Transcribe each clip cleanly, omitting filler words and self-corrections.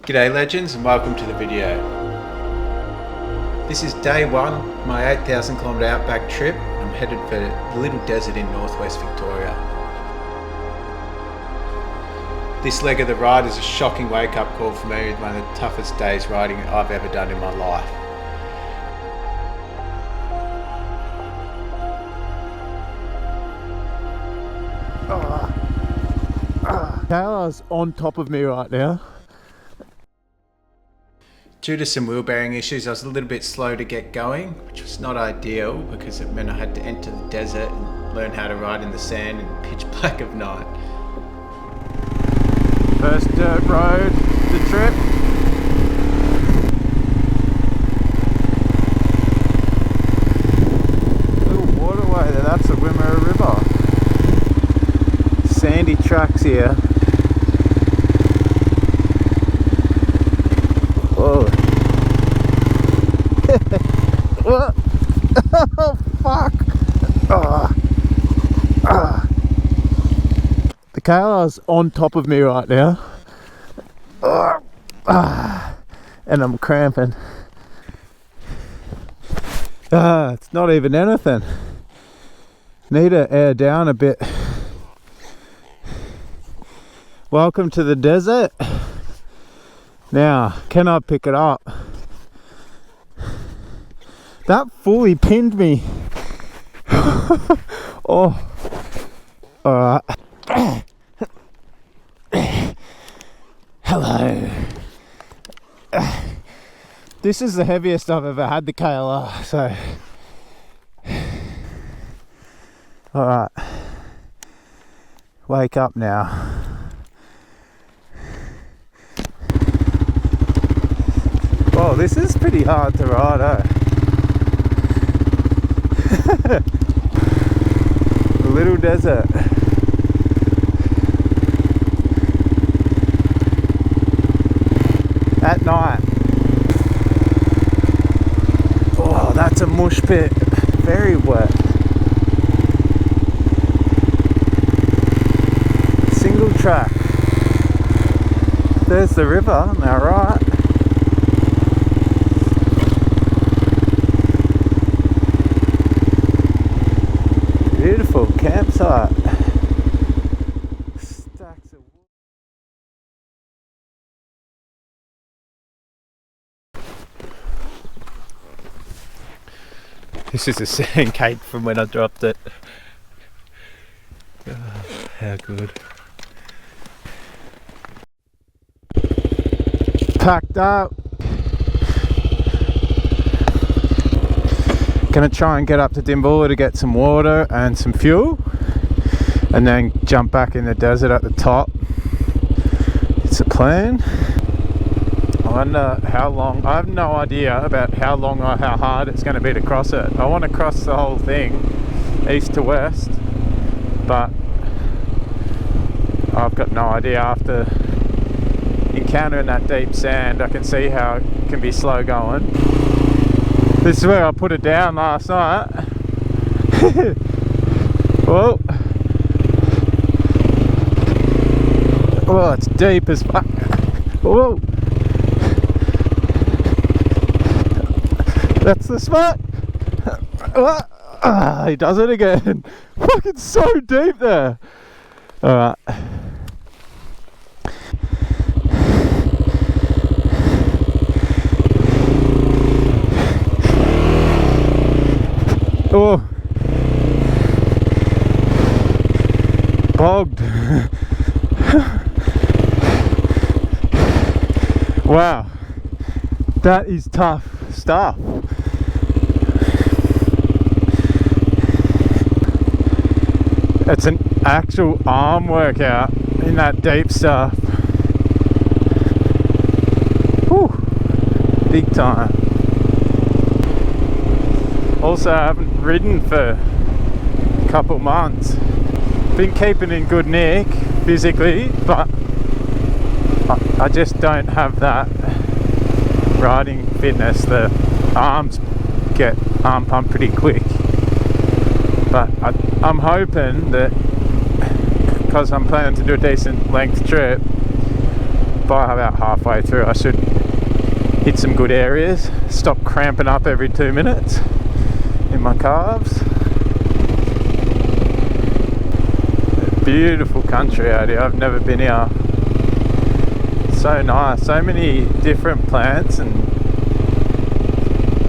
G'day legends and welcome to the video. This is day one, my 8,000 kilometre outback trip. I'm headed for the little desert in northwest Victoria. This leg of the ride is a shocking wake up call for me, one of the toughest days riding I've ever done in my life. KLR's on top of me right now. Due to some wheel bearing issues, I was a little bit slow to get going, which was not ideal because it meant I had to enter the desert and learn how to ride in the sand in pitch black of night. First dirt road of the trip. Little waterway there, that's the Wimmera River. Sandy tracks here. Whoa. What? Oh fuck! The KLR's on top of me right now, and I'm cramping. It's not even anything. Need to air down a bit. Welcome to the desert. Now, can I pick it up? That fully pinned me. Oh, alright. Hello. This is the heaviest I've ever had the KLR, so. Alright. Wake up now. Oh, this is pretty hard to ride, eh? The little desert. At night. Oh, that's a mush pit. Very wet. Single track. There's the river, am I right? Beautiful campsite. Stacks of wood. This is a sand cake from when I dropped it. Oh, how good. Packed up. Gonna try and get up to Dimboola to get some water and some fuel, and then jump back in the desert at the top. It's a plan. I wonder how long. I have no idea about how long or how hard it's going to be to cross it. I want to cross the whole thing east to west, but I've got no idea. After encountering that deep sand, I can see how it can be slow going. This is where I put it down last night. Whoa. Oh, it's deep as fuck. Whoa. That's the spot. He does it again. Fucking so deep there. Alright. Oh, bogged. Wow, that is tough stuff. It's an actual arm workout in that deep stuff. Whew, big time. Also, I haven't ridden for a couple months. Been keeping in good nick physically, but I just don't have that riding fitness. The arms get arm pumped pretty quick. But I'm hoping that, because I'm planning to do a decent length trip, by about halfway through I should hit some good areas, stop cramping up every 2 minutes in my calves. Beautiful country out here. I've never been here. So nice, so many different plants and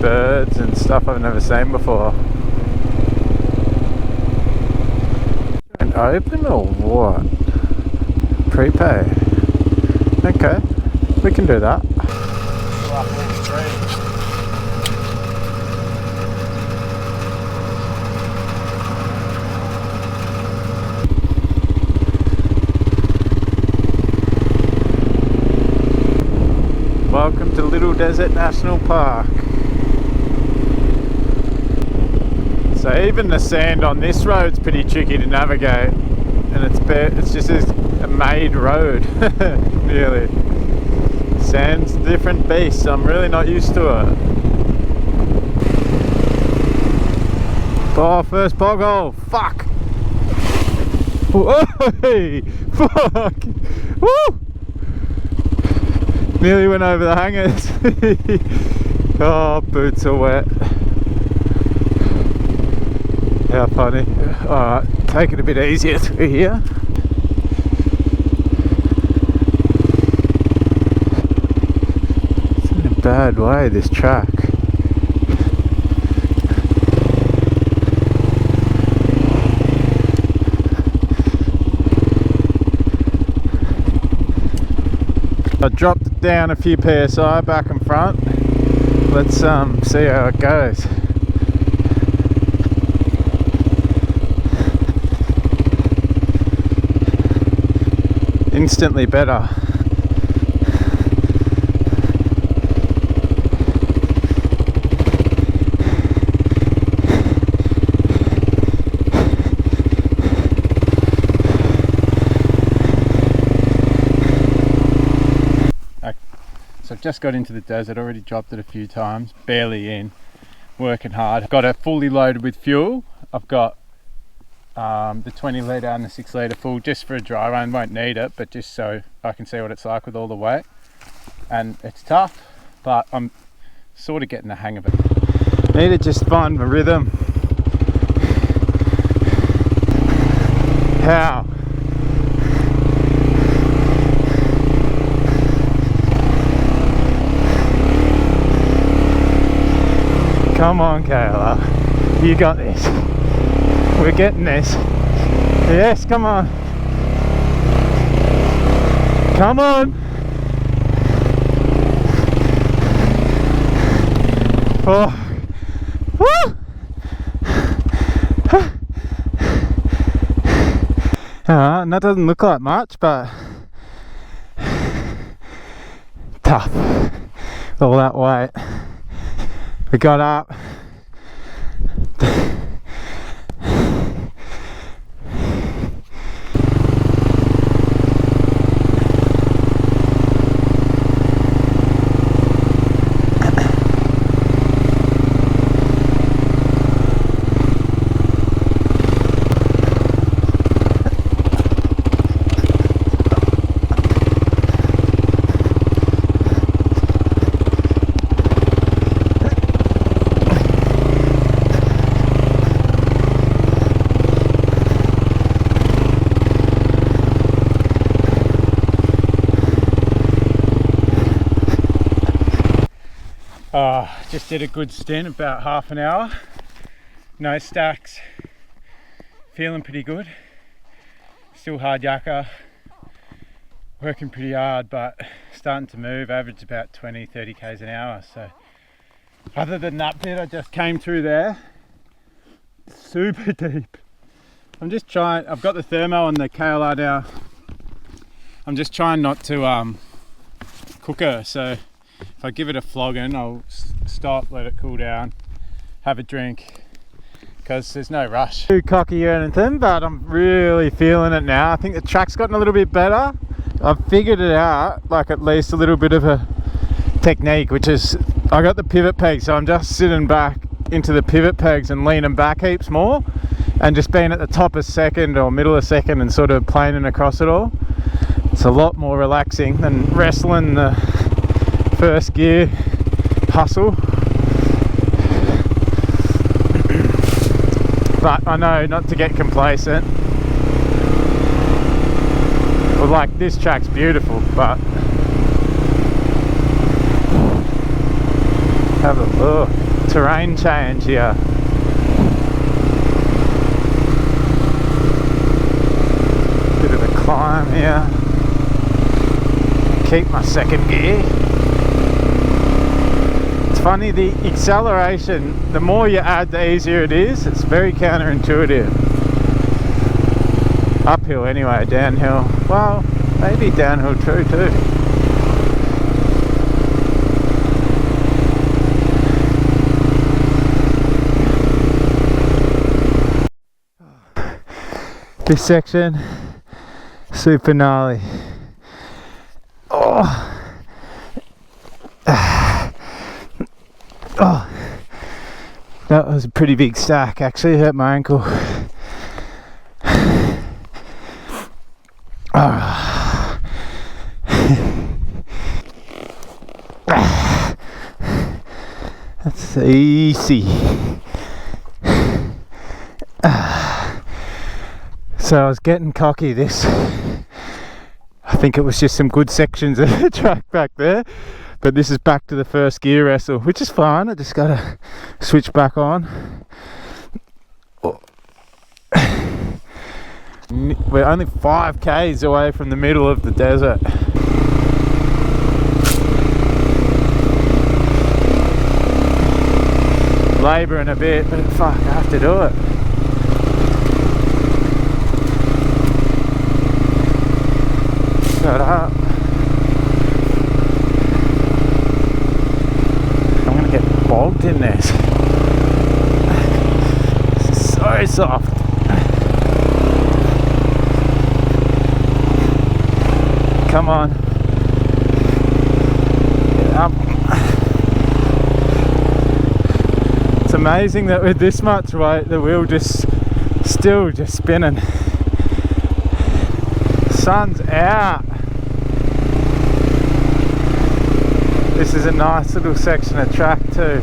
birds and stuff I've never seen before. And open or what? Prepay. Okay, we can do that. Welcome to Little Desert National Park. So even the sand on this road's pretty tricky to navigate, and it's just a made road, really. Sand's a different beast, I'm really not used to it. Oh, first Pogo! Fuck! Whoa! Fuck! Woo! Nearly went over the hangers. Oh, boots are wet. How funny. Alright, take it a bit easier through here. It's in a bad way, this track. I dropped it down a few PSI back and front. Let's see how it goes. Instantly better. So I've just got into the desert, already dropped it a few times, barely in, working hard. Got it fully loaded with fuel. I've got the 20 litre and the 6 litre full just for a dry run. Won't need it, but just so I can see what it's like with all the weight. And it's tough, but I'm sort of getting the hang of it. Need to just find my rhythm. How? Come on, KLR, you got this. We're getting this. Yes, come on. Come on. Oh. Woo! And that doesn't look like much, but tough. All that weight. We got up. Just did a good stint, about half an hour. No stacks. Feeling pretty good. Still hard yakka. Working pretty hard, but starting to move. Average about 20-30 k's an hour. So other than that bit I just came through there, super deep. I'm just trying, I've got the thermo on the KLR now. I'm just trying not to cook her, so if I give it a flogging, I'll stop, let it cool down, have a drink, because there's no rush. Too cocky or anything, but I'm really feeling it now. I think the track's gotten a little bit better. I've figured it out, like at least a little bit of a technique, which is I got the pivot peg, so I'm just sitting back into the pivot pegs and leaning back heaps more, and just being at the top of second or middle of second and sort of planing across it all. It's a lot more relaxing than wrestling the first gear hustle. But I know not to get complacent. Well, like, this track's beautiful, but have a look. Terrain change here. Bit of a climb here. Keep my second gear. It's funny, the acceleration, the more you add, the easier it is. It's very counterintuitive. Uphill anyway, downhill, well, maybe downhill true too. This section, super gnarly. Oh. Oh. That was a pretty big stack, actually. Hurt my ankle. Oh. That's easy. So I was getting cocky this. I think it was just some good sections of the track back there. But this is back to the first gear wrestle, which is fine. I just gotta switch back on. We're only 5 k's away from the middle of the desert. Labouring a bit, but fuck, I have to do it. Shut up. I'm gonna get bogged in this. This is so soft. Come on. Get up. It's amazing that with this much weight the wheel still just spinning. Sun's out. This is a nice little section of track too.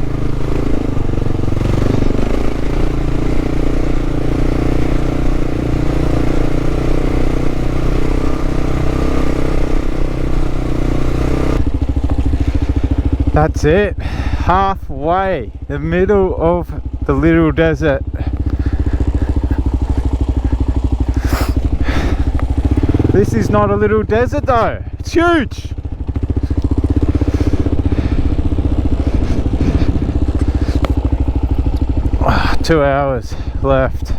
That's it, halfway, the middle of the little desert. This is not a little desert though, it's huge. Oh, 2 hours left.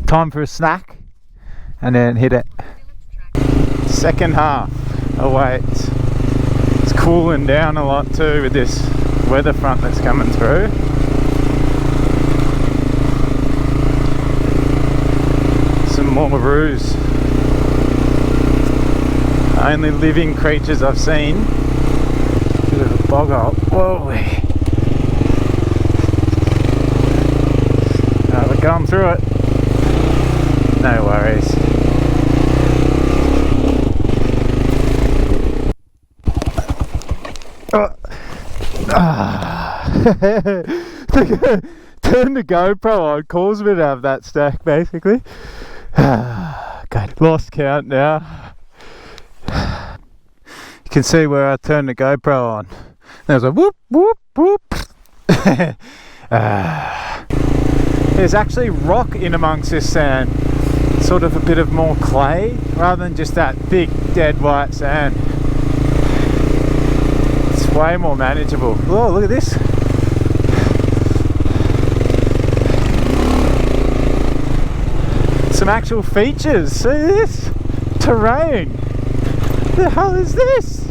Time for a snack and then hit it. Second half awaits. Cooling down a lot too with this weather front that's coming through. Some more roos. Only living creatures I've seen. Bit of a bog up. Whoa! We're going through it. No worries. Turn the GoPro on, calls me to have that stack basically. Okay, lost count now. You can see where I turned the GoPro on. There's a whoop whoop whoop. There's actually rock in amongst this sand, sort of a bit of more clay rather than just that thick dead white sand. Way more manageable. Oh, look at this. Some actual features. See this? Terrain. What the hell is this?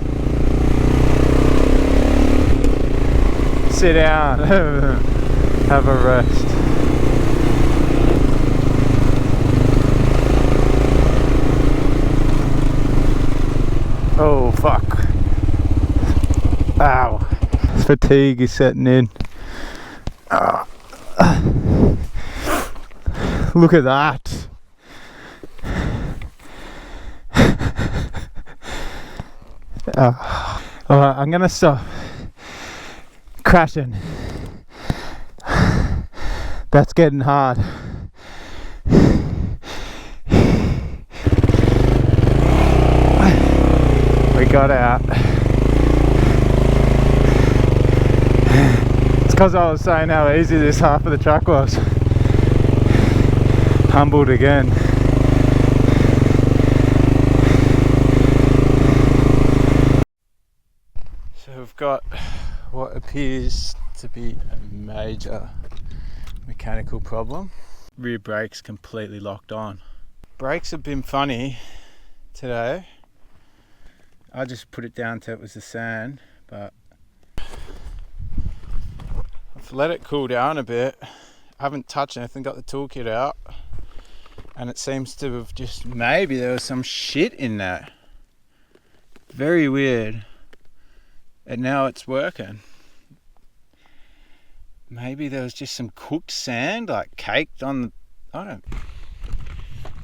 Sit down. Have a rest. Oh, fuck. Ow. Fatigue is setting in. Look at that. Alright, I'm gonna stop crashing. That's getting hard. We got out. It's because I was saying how easy this half of the track was. Humbled again. So we've got what appears to be a major mechanical problem. Rear brakes completely locked on. Brakes have been funny today. I just put it down to it was the sand, but I've let it cool down a bit. I haven't touched anything, got the toolkit out, and it seems to have just, maybe there was some shit in there. Very weird. And now it's working. Maybe there was just some cooked sand, like caked on the, I don't know.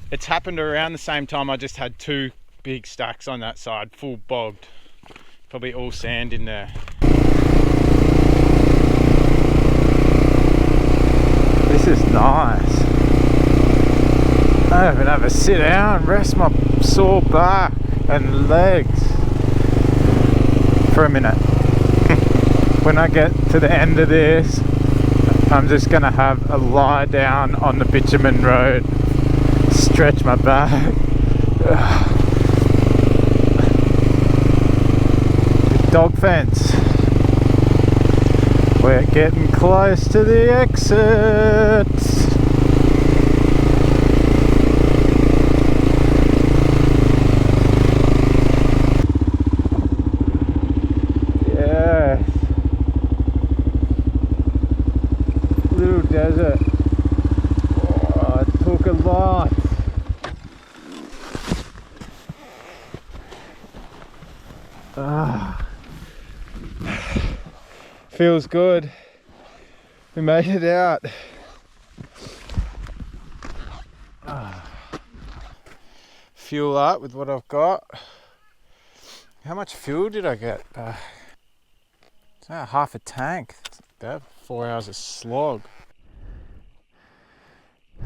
It's happened around the same time I just had two big stacks on that side, full bogged. Probably all sand in there. This is nice. I don't even have a sit down, rest my sore back and legs for a minute. When I get to the end of this, I'm just gonna have a lie down on the bitumen road, stretch my back. Dog fence. We're getting close to the exit. Yes. Little desert. Oh, it took a lot. Feels good. We made it out. Fuel up with what I've got. How much fuel did I get? It's about half a tank. It's about 4 hours of slog.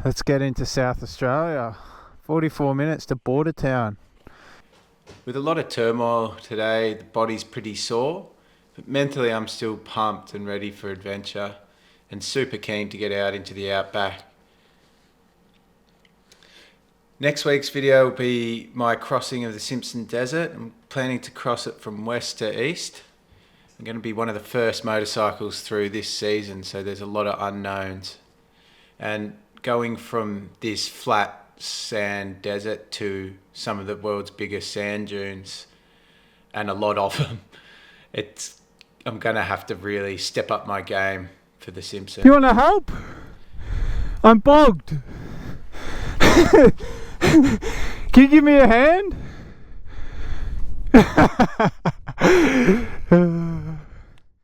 Let's get into South Australia. 44 minutes to border town. With a lot of turmoil today, the body's pretty sore, but mentally I'm still pumped and ready for adventure and super keen to get out into the outback. Next week's video will be my crossing of the Simpson Desert. I'm planning to cross it from west to east. I'm going to be one of the first motorcycles through this season, so there's a lot of unknowns. And going from this flat sand desert to some of the world's biggest sand dunes, and a lot of them, I'm going to have to really step up my game for the Simpson. You want to help? I'm bogged. Can you give me a hand?